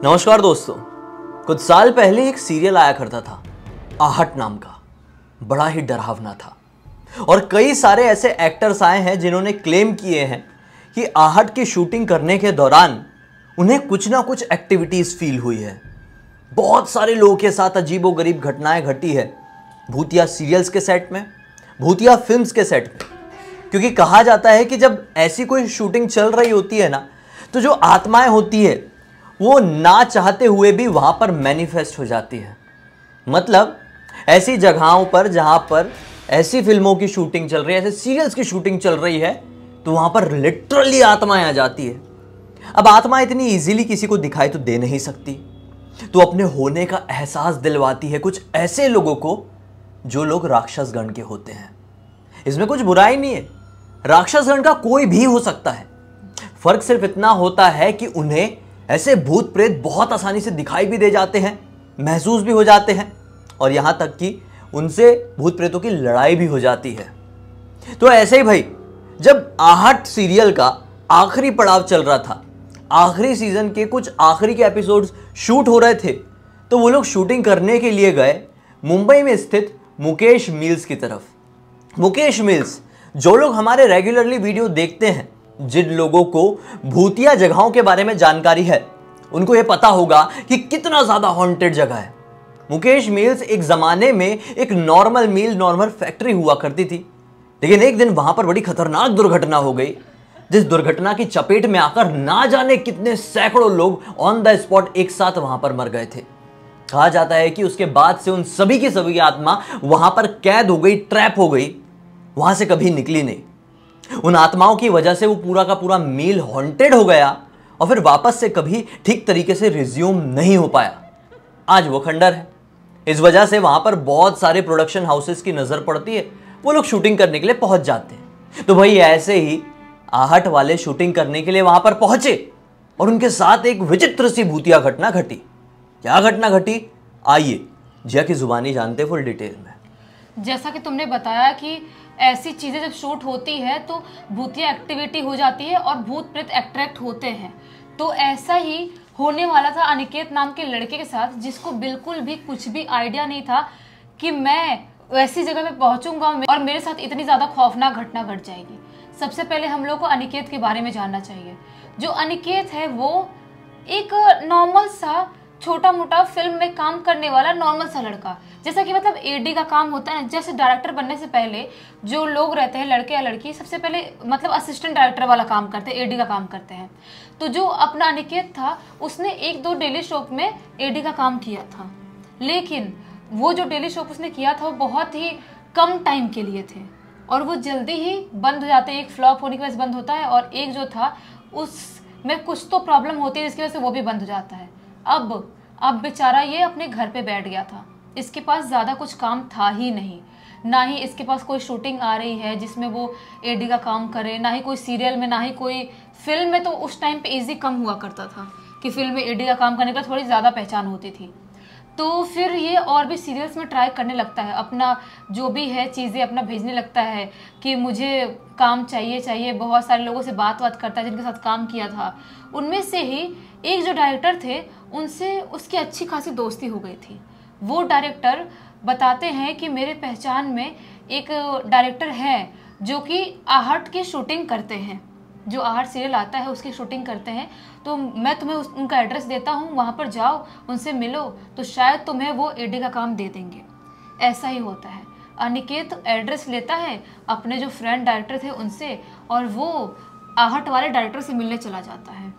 नमस्कार दोस्तों, कुछ साल पहले एक सीरियल आया करता था आहट नाम का। बड़ा ही डरावना था और कई सारे ऐसे एक्टर्स आए हैं जिन्होंने क्लेम किए हैं कि आहट की शूटिंग करने के दौरान उन्हें कुछ ना कुछ एक्टिविटीज फील हुई है। बहुत सारे लोगों के साथ अजीबोगरीब घटनाएं घटी है, भूतिया सीरियल्स के सेट में, भूतिया फिल्म्स के सेट में। क्योंकि कहा जाता है कि जब ऐसी कोई शूटिंग चल रही होती है ना, तो जो आत्माएं होती है वो ना चाहते हुए भी वहां पर मैनिफेस्ट हो जाती है। मतलब ऐसी जगहों पर जहां पर ऐसी फिल्मों की शूटिंग चल रही है, ऐसे सीरियल्स की शूटिंग चल रही है, तो वहां पर लिटरली आत्माएं आ जाती है। अब आत्मा इतनी इजीली किसी को दिखाई तो दे नहीं सकती, तो अपने होने का एहसास दिलवाती है कुछ ऐसे लोगों को जो लोग राक्षस गण के होते हैं। इसमें कुछ बुराई नहीं है, राक्षस गण का कोई भी हो सकता है। फर्क सिर्फ इतना होता है कि उन्हें ऐसे भूत प्रेत बहुत आसानी से दिखाई भी दे जाते हैं, महसूस भी हो जाते हैं, और यहां तक कि उनसे भूत प्रेतों की लड़ाई भी हो जाती है। तो ऐसे ही भाई, जब आहट सीरियल का आखिरी पड़ाव चल रहा था, आखिरी सीजन के कुछ आखिरी के एपिसोड्स शूट हो रहे थे, तो वो लोग शूटिंग करने के लिए गए मुंबई में स्थित मुकेश मिल्स की तरफ। मुकेश मिल्स, जो लोग हमारे रेगुलरली वीडियो देखते हैं, जिन लोगों को भूतिया जगहों के बारे में जानकारी है, उनको यह पता होगा कि कितना ज्यादा हॉन्टेड जगह है। मुकेश मिल्स एक जमाने में एक नॉर्मल मील नॉर्मल फैक्ट्री हुआ करती थी, लेकिन एक दिन वहां पर बड़ी खतरनाक दुर्घटना हो गई, जिस दुर्घटना की चपेट में आकर ना जाने कितने सैकड़ों लोग ऑन द स्पॉट एक साथ वहां पर मर गए थे। कहा जाता है कि उसके बाद से उन सभी की सभी आत्मा वहां पर कैद हो गई, ट्रैप हो गई, वहां से कभी निकली नहीं। उन आत्माओं की वजह से वो पूरा का पूरा मील हॉन्टेड हो गया और फिर वापस से कभी ठीक तरीके से रिज्यूम नहीं हो पाया। आज वो खंडर है। इस वजह से वहां पर बहुत सारे प्रोडक्शन हाउसेस की नजर पड़ती है, वो लोग शूटिंग करने के लिए पहुंच जाते हैं। तो भाई ऐसे ही आहट वाले शूटिंग करने के लिए वहां पर पहुंचे और उनके साथ एक विचित्र सी भूतिया घटना घटी। क्या घटना घटी, आइए जिया की जुबानी जानते फुल डिटेल में। जैसा कि तुमने बताया कि ऐसी चीज़ें जब शूट होती है तो भूतिया एक्टिविटी हो जाती है और भूत प्रेत अट्रैक्ट होते हैं। तो ऐसा ही होने वाला था अनिकेत नाम के लड़के के साथ, जिसको बिल्कुल भी कुछ भी आइडिया नहीं था कि मैं वैसी जगह पे पहुंचूंगा और मेरे साथ इतनी ज़्यादा खौफनाक घटना घट जाएगी। सबसे पहले हम लोग को अनिकेत के बारे में जानना चाहिए। जो अनिकेत है वो एक नॉर्मल सा छोटा मोटा फिल्म में काम करने वाला नॉर्मल सा लड़का, जैसा कि मतलब एडी का काम होता है। जैसे डायरेक्टर बनने से पहले जो लोग रहते हैं, लड़के या लड़की, सबसे पहले मतलब असिस्टेंट डायरेक्टर वाला काम करते हैं, एडी का काम करते हैं। तो जो अपना अनिकेत था, उसने एक दो डेली शो में एडी का काम किया था, लेकिन वो जो डेली शो उसने किया था वो बहुत ही कम टाइम के लिए थे और वो जल्दी ही बंद हो जाते हैं। एक फ्लॉप होने की वजह से बंद होता है और एक जो था उसमें कुछ तो प्रॉब्लम होती है जिसकी वजह से वो भी बंद हो जाता है। अब बेचारा ये अपने घर पे बैठ गया था। इसके पास ज़्यादा कुछ काम था ही नहीं, ना ही इसके पास कोई शूटिंग आ रही है जिसमें वो एडी का काम करे, ना ही कोई सीरियल में, ना ही कोई फिल्म में। तो उस टाइम पे इजी कम हुआ करता था कि फिल्म में एडी का काम करने का थोड़ी ज़्यादा पहचान होती थी। तो फिर ये और भी सीरियल्स में ट्राई करने लगता है, अपना जो भी है चीज़ें अपना भेजने लगता है कि मुझे काम चाहिए। बहुत सारे लोगों से बात करता है जिनके साथ काम किया था। उनमें से ही एक जो डायरेक्टर थे, उनसे उसकी अच्छी खासी दोस्ती हो गई थी। वो डायरेक्टर बताते हैं कि मेरे पहचान में एक डायरेक्टर है जो कि आहट की शूटिंग करते हैं, जो आहट सीरियल आता है उसकी शूटिंग करते हैं। तो मैं तुम्हें उनका एड्रेस देता हूँ, वहाँ पर जाओ, उनसे मिलो, तो शायद तुम्हें वो एडी का काम दे देंगे। ऐसा ही होता है। अनिकेत एड्रेस लेता है अपने जो फ्रेंड डायरेक्टर थे उनसे, और वो आहट वाले डायरेक्टर से मिलने चला जाता है।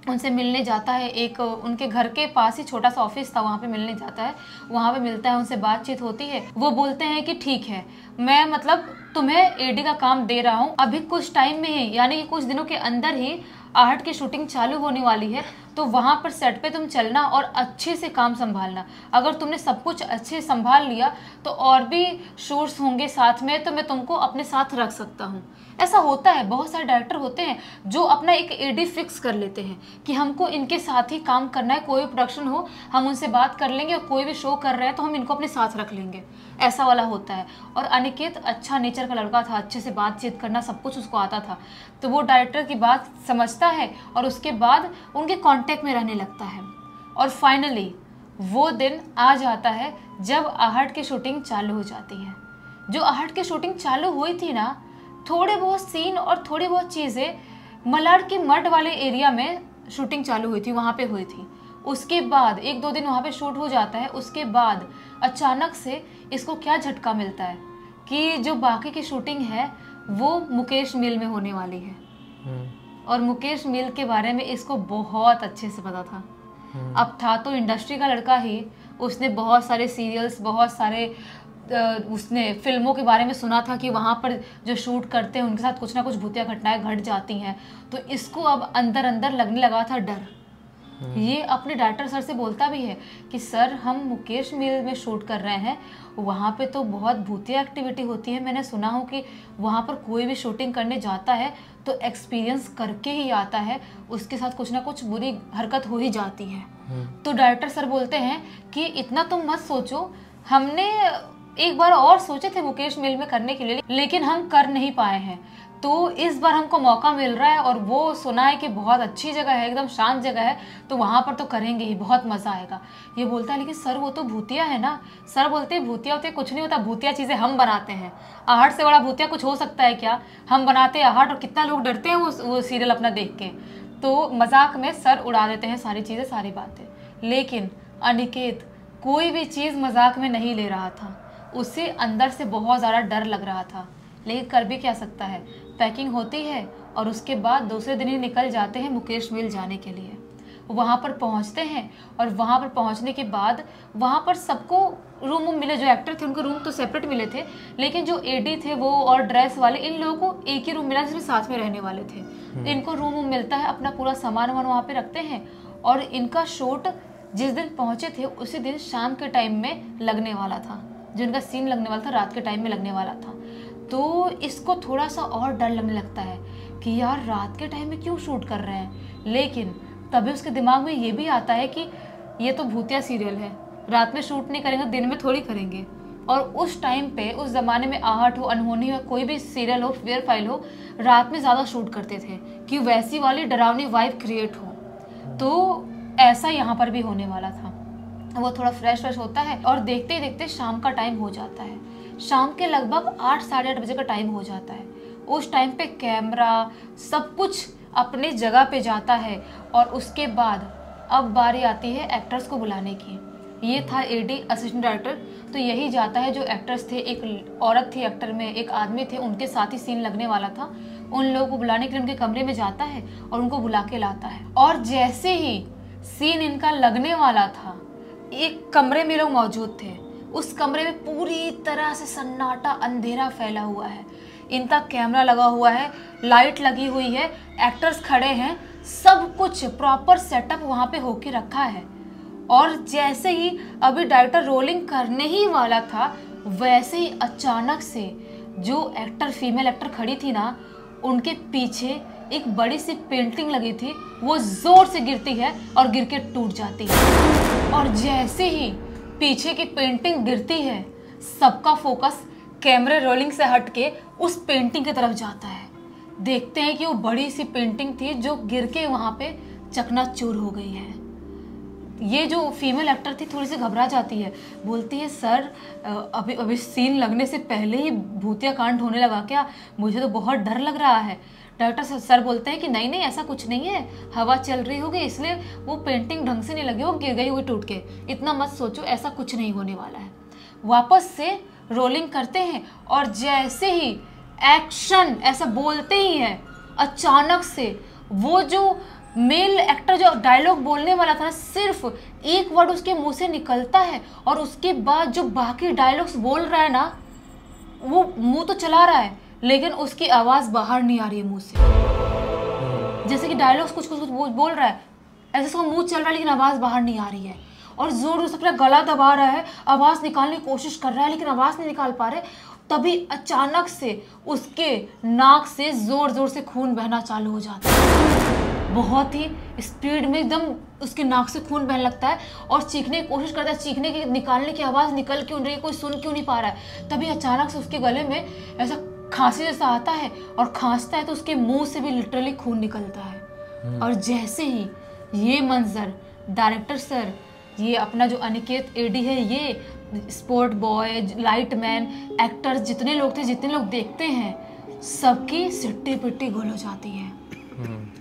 उनसे मिलने जाता है, एक उनके घर के पास ही छोटा सा ऑफिस था, वहाँ पे मिलने जाता है, वहाँ पे मिलता है, उनसे बातचीत होती है। वो बोलते हैं कि ठीक है, मैं मतलब तुम्हें एडी का काम दे रहा हूँ, अभी कुछ टाइम में ही, यानी कि कुछ दिनों के अंदर ही आहट की शूटिंग चालू होने वाली है, तो वहाँ पर सेट पे तुम चलना और अच्छे से काम संभालना। अगर तुमने सब कुछ अच्छे से संभाल लिया तो और भी शूट्स होंगे साथ में, तो मैं तुमको अपने साथ रख सकता हूँ। ऐसा होता है, बहुत सारे डायरेक्टर होते हैं जो अपना एक एडी फिक्स कर लेते हैं कि हमको इनके साथ ही काम करना है। कोई भी प्रोडक्शन हो हम उनसे बात कर लेंगे, और कोई भी शो कर रहे हैं तो हम इनको अपने साथ रख लेंगे, ऐसा वाला होता है। और अनिकेत अच्छा नेचर का लड़का था, अच्छे से बातचीत करना सब कुछ उसको आता था, तो वो डायरेक्टर की बात समझ समझता है और उसके बाद उनके कांटेक्ट में रहने लगता है। और फाइनली वो दिन आ जाता है जब आहट की शूटिंग चालू हो जाती है। जो आहट की शूटिंग चालू हुई थी ना, थोड़े बहुत सीन और थोड़ी बहुत चीज़ें मलाड के मठ वाले एरिया में शूटिंग चालू हुई थी, वहाँ पे हुई थी। उसके बाद 1-2 दिन वहाँ पे शूट हो जाता है। उसके बाद अचानक से इसको क्या झटका मिलता है कि जो बाकी की शूटिंग है वो मुकेश मिल में होने वाली है। और मुकेश मिल के बारे में इसको बहुत अच्छे से पता था। अब था तो इंडस्ट्री का लड़का ही, उसने बहुत सारे सीरियल्स, बहुत सारे उसने फिल्मों के बारे में सुना था कि वहाँ पर जो शूट करते हैं उनके साथ कुछ ना कुछ भूतिया घटनाएं घट जाती हैं। तो इसको अब अंदर अंदर लगने लगा था डर। ये अपने डायरेक्टर सर से बोलता भी है कि सर हम मुकेश मिल में शूट कर रहे हैं, वहाँ पे तो बहुत भूतिया एक्टिविटी होती है। मैंने सुना हो कि वहाँ पर कोई भी शूटिंग करने जाता है तो एक्सपीरियंस करके ही आता है, उसके साथ कुछ ना कुछ बुरी हरकत हो ही जाती है। तो डायरेक्टर सर बोलते हैं कि इतना तुम मत सोचो, हमने एक बार और सोचे थे मुकेश मिल में करने के लिए, लेकिन हम कर नहीं पाए हैं। तो इस बार हमको मौका मिल रहा है और वो सुना है कि बहुत अच्छी जगह है, एकदम शांत जगह है, तो वहाँ पर तो करेंगे ही, बहुत मज़ा आएगा। ये बोलता है लेकिन सर वो तो भूतिया है ना। सर बोलते हैं भूतिया होते कुछ नहीं होता, भूतिया चीज़ें हम बनाते हैं। आहट से बड़ा भूतिया कुछ हो सकता है क्या? हम बनाते हैं आहट और कितना लोग डरते हैं वो सीरियल अपना देख के। तो मजाक में सर उड़ा देते हैं सारी चीज़ें, सारी बातें। लेकिन अनिकेत कोई भी चीज़ मजाक में नहीं ले रहा था, उसे अंदर से बहुत ज़्यादा डर लग रहा था, लेकिन कर भी क्या सकता है। पैकिंग होती है और उसके बाद दूसरे दिन ही निकल जाते हैं मुकेश मिल जाने के लिए। वहाँ पर पहुँचते हैं और वहाँ पर पहुँचने के बाद वहाँ पर सबको रूम मिले। जो एक्टर थे उनको रूम तो सेपरेट मिले थे, लेकिन जो एडी थे वो और ड्रेस वाले, इन लोगों को एक ही रूम मिला जिसमें साथ में रहने वाले थे। इनको रूम मिलता है, अपना पूरा सामान वामान वहाँ पे रखते हैं। और इनका शूट जिस दिन पहुँचे थे उसी दिन शाम के टाइम में लगने वाला था, जो इनका सीन लगने वाला था रात के टाइम में लगने वाला था। तो इसको थोड़ा सा और डर लगने लगता है कि यार रात के टाइम में क्यों शूट कर रहे हैं। लेकिन तभी उसके दिमाग में ये भी आता है कि ये तो भूतिया सीरियल है, रात में शूट नहीं करेंगे, दिन में थोड़ी करेंगे। और उस टाइम पे, उस ज़माने में आहट हो, अनहोनी हो, कोई भी सीरियल हो, फेयर फाइल हो, रात में ज़्यादा शूट करते थे कि वैसी वाली डरावनी वाइब क्रिएट हो। तो ऐसा यहाँ पर भी होने वाला था। वो थोड़ा फ्रेश होता है और देखते ही देखते शाम का टाइम हो जाता है। शाम के लगभग 8 साढ़े 8 बजे का टाइम हो जाता है। उस टाइम पे कैमरा सब कुछ अपने जगह पे जाता है। और उसके बाद अब बारी आती है एक्टर्स को बुलाने की। ये था एडी, असिस्टेंट डायरेक्टर। तो यही जाता है जो एक्टर्स थे, एक औरत थी एक्टर में, एक आदमी थे, उनके साथ ही सीन लगने वाला था। उन लोगों को बुलाने के लिए उनके कमरे में जाता है और उनको बुला के लाता है। और जैसे ही सीन इनका लगने वाला था, एक कमरे में लोग मौजूद थे। उस कमरे में पूरी तरह से सन्नाटा, अंधेरा फैला हुआ है। इनका कैमरा लगा हुआ है, लाइट लगी हुई है, एक्टर्स खड़े हैं, सब कुछ प्रॉपर सेटअप वहाँ पे होके रखा है। और जैसे ही अभी डायरेक्टर रोलिंग करने ही वाला था, वैसे ही अचानक से जो एक्टर, फीमेल एक्टर खड़ी थी ना, उनके पीछे एक बड़ी सी पेंटिंग लगी थी, वो जोर से गिरती है और गिर के टूट जाती है। और जैसे ही पीछे की पेंटिंग गिरती है, सबका फोकस कैमरे रोलिंग से हट के उस पेंटिंग की तरफ जाता है। देखते हैं कि वो बड़ी सी पेंटिंग थी जो गिर के वहाँ पे चकनाचूर हो गई है। ये जो फीमेल एक्टर थी थोड़ी सी घबरा जाती है, बोलती है सर अभी सीन लगने से पहले ही भूतिया कांड होने लगा क्या? मुझे तो बहुत डर लग रहा है। डायरेक्टर सर बोलते हैं कि नहीं नहीं, ऐसा कुछ नहीं है, हवा चल रही होगी इसलिए वो पेंटिंग ढंग से नहीं लगी, वो गिर गई होगी टूट के, इतना मत सोचो, ऐसा कुछ नहीं होने वाला है। वापस से रोलिंग करते हैं और जैसे ही एक्शन ऐसा बोलते ही है, अचानक से वो जो मेल एक्टर जो डायलॉग बोलने वाला था, सिर्फ एक वर्ड उसके मुंह से निकलता है और उसके बाद जो बाकी डायलॉग्स बोल रहा है ना, वो मुंह तो चला रहा है लेकिन उसकी आवाज़ बाहर नहीं आ रही है मुंह से। जैसे कि डायलॉग्स कुछ बोल रहा है, ऐसे उसका मुंह चल रहा है लेकिन आवाज़ बाहर नहीं आ रही है। और जोर से अपना गला दबा रहा है, आवाज़ निकालने की कोशिश कर रहा है लेकिन आवाज़ नहीं निकाल पा रहे। तभी अचानक से उसके नाक से जोर जोर से खून बहना चालू हो जाता है। बहुत ही स्पीड में एकदम उसके नाक से खून बहने लगता है और चीखने की कोशिश करता है, चीखने की, निकालने की आवाज़ निकल क्यों रही है, कोई सुन क्यों नहीं पा रहा है। तभी अचानक से उसके गले में ऐसा खांसी जैसा आता है और खांसता है तो उसके मुंह से भी लिटरली खून निकलता है। और जैसे ही ये मंजर डायरेक्टर सर, ये अपना जो अनिकेत एडी है, ये sport boy, light man, actors, जितने लोग थे, जितने लोग देखते हैं, सबकी सिट्टी पिट्टी गोल हो जाती है।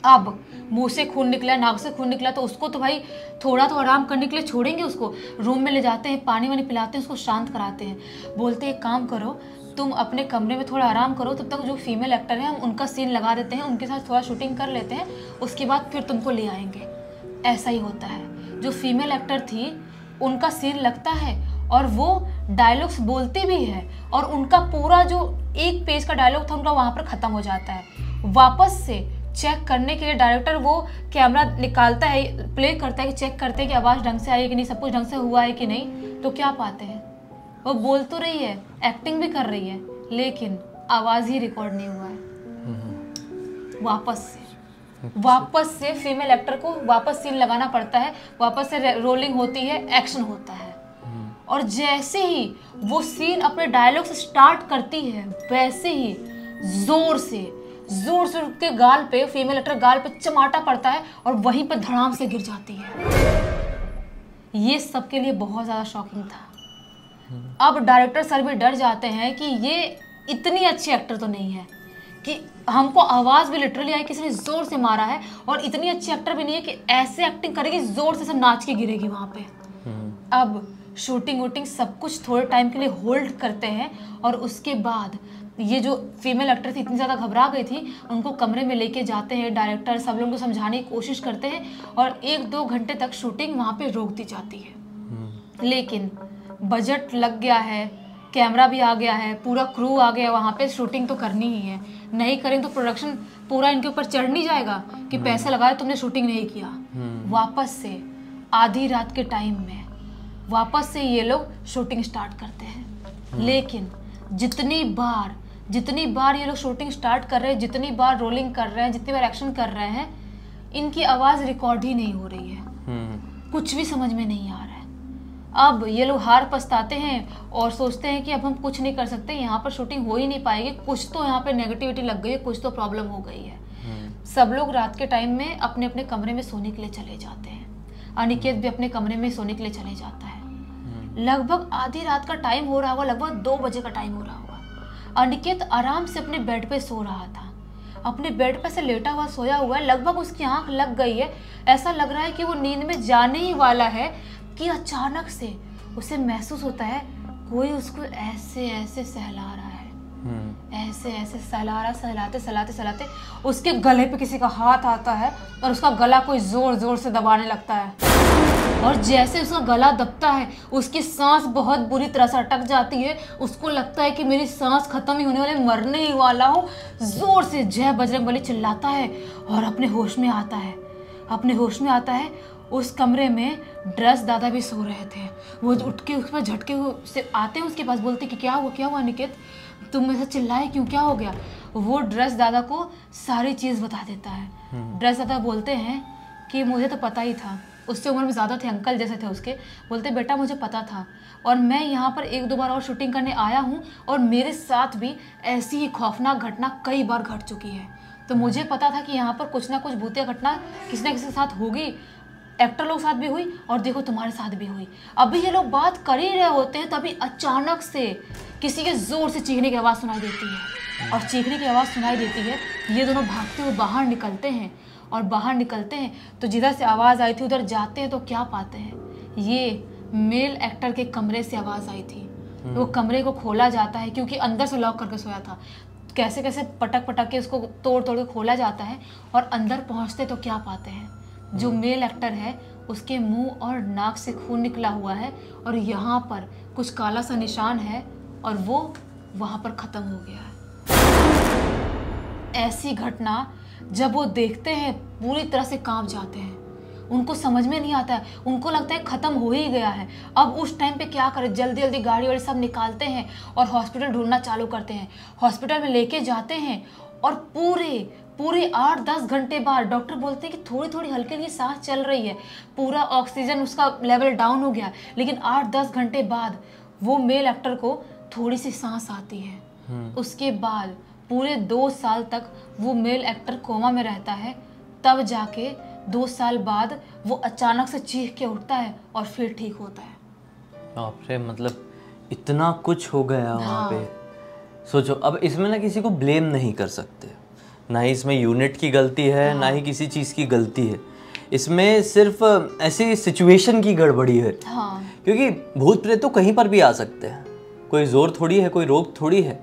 अब मुंह से खून निकला, नाक से खून निकला, तो उसको तो भाई थोड़ा तो आराम करने के लिए छोड़ेंगे उसको। रूम में ले जाते हैं, पानी वानी पिलाते हैं, उसको शांत कराते हैं, बोलते हैं काम करो तुम अपने कमरे में थोड़ा आराम करो, तब तक जो फीमेल एक्टर है हम उनका सीन लगा देते हैं, उनके साथ थोड़ा शूटिंग कर लेते हैं, उसके बाद फिर तुमको ले आएंगे। ऐसा ही होता है। जो फीमेल एक्टर थी उनका सीन लगता है और वो डायलॉग्स बोलती भी है, और उनका पूरा जो एक पेज का डायलॉग था उनका वहाँ पर ख़त्म हो जाता है। वापस से चेक करने के लिए डायरेक्टर वो कैमरा निकालता है, प्ले करता है कि चेक करते हैं कि आवाज़ ढंग से आई है कि नहीं, सब कुछ ढंग से हुआ है कि नहीं, तो क्या पाते हैं, वो बोल तो रही है, एक्टिंग भी कर रही है, लेकिन आवाज़ ही रिकॉर्ड नहीं हुआ है। वापस से फीमेल एक्टर को वापस सीन लगाना पड़ता है, वापस से रोलिंग होती है, एक्शन होता है, और जैसे ही वो सीन अपने डायलॉग से स्टार्ट करती है, वैसे ही जोर से उसके गाल पे, फीमेल एक्टर गाल पे चमाटा पड़ता है और वहीं पे धड़ाम से गिर जाती है। ये सबके लिए बहुत ज़्यादा शॉकिंग था। अब डायरेक्टर सर भी डर जाते हैं कि ये इतनी अच्छी एक्टर तो नहीं है कि हमको आवाज़ भी लिटरली आई, किसी ने जोर से मारा है, और इतनी अच्छी एक्टर भी नहीं है कि ऐसे एक्टिंग करेगी जोर से नाच के गिरेगी वहाँ पे। अब शूटिंग वूटिंग सब कुछ थोड़े टाइम के लिए होल्ड करते हैं, और उसके बाद ये जो फीमेल एक्टर थी इतनी ज़्यादा घबरा गई थी, उनको कमरे में लेके जाते हैं डायरेक्टर, सब लोगों को समझाने की कोशिश करते हैं, और 1-2 घंटे तक शूटिंग वहाँ पे रोक दी जाती है। लेकिन बजट लग गया है, कैमरा भी आ गया है, पूरा क्रू आ गया, वहाँ पे शूटिंग तो करनी ही है, नहीं करें तो प्रोडक्शन पूरा इनके ऊपर चढ़ नहीं जाएगा कि पैसा लगाया तुमने शूटिंग नहीं किया। वापस से आधी रात के टाइम में वापस से ये लोग शूटिंग स्टार्ट करते हैं। लेकिन जितनी बार ये लोग शूटिंग स्टार्ट कर रहे हैं, जितनी बार रोलिंग कर रहे हैं, जितनी बार एक्शन कर रहे हैं, इनकी आवाज़ रिकॉर्ड ही नहीं हो रही है। कुछ भी समझ में नहीं आ रहा है। अब ये लोग हार पछताते हैं और सोचते हैं कि अब हम कुछ नहीं कर सकते, यहाँ पर शूटिंग हो ही नहीं पाएगी, कुछ तो यहाँ पे नेगेटिविटी लग गई है, कुछ तो प्रॉब्लम हो गई है। सब लोग रात के टाइम में अपने अपने कमरे में सोने के लिए चले जाते हैं। अनिकेत भी अपने कमरे में सोने के लिए चले जाता है। लगभग आधी रात का टाइम हो रहा होगा, लगभग 2 बजे का टाइम हो रहा होगा। अनिकेत आराम से अपने बेड पे सो रहा था, अपने बेड पे से लेटा हुआ सोया हुआ है, लगभग उसकी आंख लग गई है, ऐसा लग रहा है कि वो नींद में जाने ही वाला है कि अचानक से उसे महसूस होता है कोई उसको ऐसे ऐसे सहला रहा है, ऐसे ऐसे सहला रहा, सहलाते उसके गले पे किसी का हाथ आता है और उसका गला कोई जोर जोर से दबाने लगता है, और जैसे उसका गला दबता है उसकी सांस बहुत बुरी तरह से अटक जाती है। उसको लगता है कि मेरी सांस खत्म ही होने वाले, मरने ही वाला हूँ। जोर से जय बजरंगबली चिल्लाता है और अपने होश में आता है। उस कमरे में ड्रेस दादा भी सो रहे थे। वो उठ के उस पर झटके से आते हैं उसके पास, बोलते कि क्या हुआ निकेत, तुम ऐसा चिल्लाए क्यों, क्या हो गया। वो ड्रेस दादा को सारी चीज़ बता देता है। ड्रेस दादा बोलते हैं कि मुझे तो पता ही था, उससे उम्र में ज़्यादा थे, अंकल जैसे थे उसके। बोलते बेटा मुझे पता था, और मैं यहाँ पर 1-2 बार और शूटिंग करने आया हूँ, और मेरे साथ भी ऐसी ही खौफनाक घटना कई बार घट चुकी है, तो मुझे पता था कि यहाँ पर कुछ ना कुछ भूतिया घटना किसी न किसी के साथ होगी। एक्टर लोग साथ भी हुई और देखो तुम्हारे साथ भी हुई। अभी ये लोग बात कर ही रहे होते हैं, तभी अचानक से किसी के जोर से चीखने की आवाज़ सुनाई देती है, और चीखने की आवाज़ सुनाई देती है, ये दोनों भागते हुए बाहर निकलते हैं, और बाहर निकलते हैं तो जिधर से आवाज़ आई थी उधर जाते हैं तो क्या पाते हैं, ये मेल एक्टर के कमरे से आवाज़ आई थी। तो वो कमरे को खोला जाता है, क्योंकि अंदर से लॉक करके सोया था, कैसे कैसे पटक के उसको तोड़ के खोला जाता है, और अंदर पहुंचते तो क्या पाते हैं, जो मेल एक्टर है उसके मुंह और नाक से खून निकला हुआ है, और यहाँ पर कुछ काला सा निशान है, और वो वहाँ पर ख़त्म हो गया है। ऐसी घटना जब वो देखते हैं पूरी तरह से कांप जाते हैं, उनको समझ में नहीं आता है, उनको लगता है ख़त्म हो ही गया है। अब उस टाइम पे क्या करें, जल्दी जल्दी गाड़ी वाड़ी सब निकालते हैं और हॉस्पिटल ढूंढना चालू करते हैं। हॉस्पिटल में लेके जाते हैं, और पूरे 8-10 घंटे बाद डॉक्टर बोलते हैं कि थोड़ी थोड़ी हल्की हल्की सांस चल रही है, पूरा ऑक्सीजन उसका लेवल डाउन हो गया, लेकिन 8-10 घंटे बाद वो मेल एक्टर को थोड़ी सी सांस आती है। उसके बाद पूरे 2 साल तक वो मेल एक्टर कोमा में रहता है, तब जाके 2 साल बाद वो अचानक से चीख के उठता है और फिर ठीक होता है। बाप रे, मतलब इतना कुछ हो गया वहाँ पे। सोचो, अब इसमें ना किसी को ब्लेम नहीं कर सकते, ना ही इसमें यूनिट की गलती है, ना ही किसी चीज़ की गलती है। इसमें सिर्फ ऐसी सिचुएशन की गड़बड़ी है। क्योंकि भूत प्रेत तो कहीं पर भी आ सकते हैं, कोई जोर थोड़ी है, कोई रोक थोड़ी है।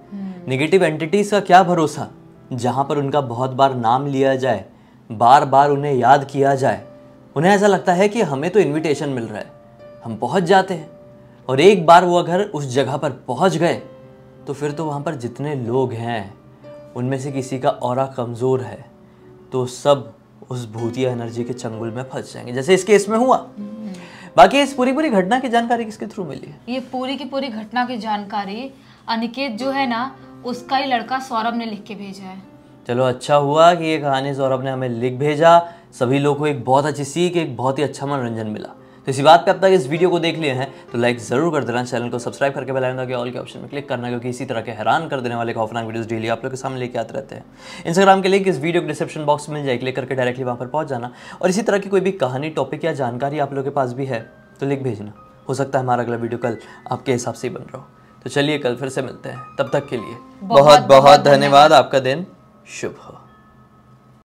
नेगेटिव एंटिटीज का क्या भरोसा, जहाँ पर उनका बहुत बार नाम लिया जाए, बार बार उन्हें याद किया जाए, उन्हें ऐसा लगता है कि हमें तो इनविटेशन मिल रहा है, हम पहुँच जाते हैं। और एक बार वो अगर उस जगह पर पहुँच गए तो फिर तो वहाँ पर जितने लोग हैं उनमें से किसी का ऑरा कमज़ोर है तो सब उस भूतिया एनर्जी के चंगुल में फंस जाएंगे, जैसे इस केस में हुआ। बाकी इस पूरी घटना की जानकारी किसके थ्रू मिली है? ये पूरी की पूरी घटना की जानकारी अनिकेत जो है ना, उसका ही लड़का सौरभ ने लिख के भेजा है। चलो, अच्छा हुआ कि ये कहानी सौरभ ने हमें लिख भेजा। सभी लोगों को एक बहुत अच्छी सीख, एक बहुत ही अच्छा मनोरंजन मिला। तो इसी बात पे अब तक इस वीडियो को देख लिए हैं तो लाइक जरूर कर देना, चैनल को सब्सक्राइब करके बेल आइकन के ऑल के ऑप्शन में क्लिक करना, क्योंकि इसी तरह के हैरान कर देने वाले खौफनाक वीडियोस डेली आप लोग के सामने लेके आते रहते हैं। इंस्टाग्राम के लिंक इस वीडियो के डिस्क्रिप्शन बॉक्स में मिल जाए, क्लिक करके डायरेक्टली वहाँ पर पहुँच जाना। और इसी तरह की कोई भी कहानी, टॉपिक या जानकारी आप लोगों के पास भी है तो लिख भेजना, हो सकता है हमारा अगला वीडियो कल आपके हिसाब से ही बन रहा हो। तो चलिए, कल फिर से मिलते हैं, तब तक के लिए बहुत बहुत धन्यवाद। आपका दिन शुभ हो।